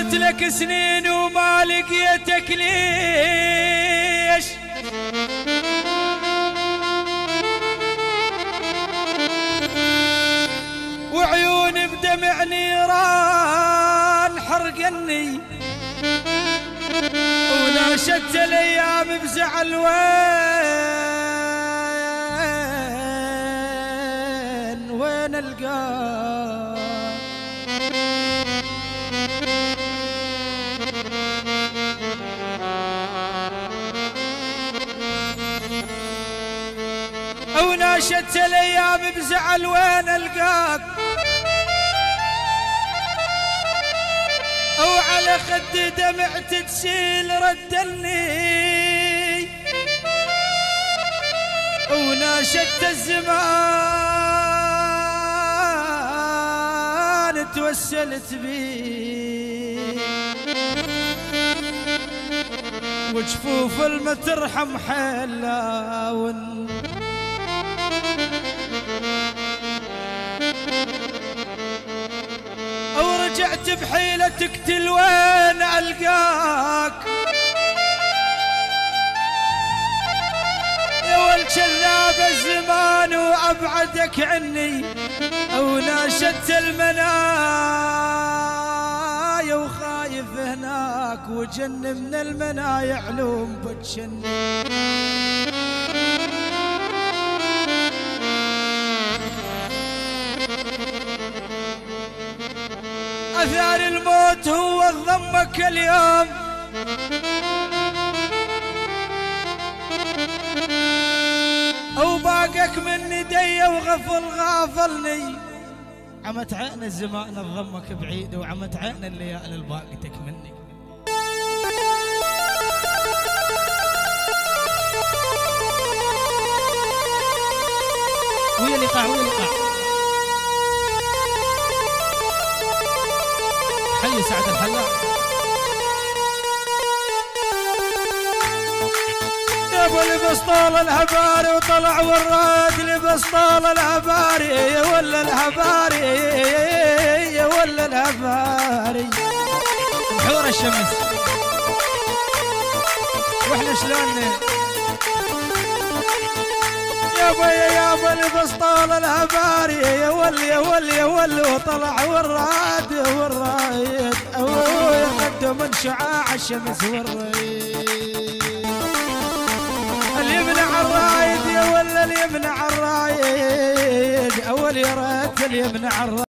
دورت لك سنين وما لقيتك ليش؟ وعيوني بدمع نيران حرقني، وناشدت الايام بزعل وين القاك؟ وناشدت الايام بزعل وين القاك؟ او على خدي دمعت تسيل ردني، وناشدت الزمان توسلت بي، وجفوف المترحم حلاون، ورجعت بحيلة تقتل وين ألقاك؟ يا والكذاب الزمان وأبعدك عني، أو ناشدت المنايا وخايف هناك، وجن من المنايا علوم بتشني. أثار الموت هو ضمك اليوم، أو باقك من ندي وغفل غافلني، عمت عين الزمان ضمك بعيد، وعمت عين الليالي الباقتك مني. ويا لقاع ويا لقاع حي سعد الحلاق. ابو البسطول الهباري وطلع والراد، البسطول الهباري يا ولا الهباري يا ولا الهباري، بحور الشمس واحنا شلون يا ابو البسطول الهباري يا ول يا ول يا ول، وطلع والراد والرايد يقدم من شعاع الشمس والرايد، اللي يمنع الرايد يا ول اللي يمنع الرايد، اول يا ريت اللي يمنع الرايد.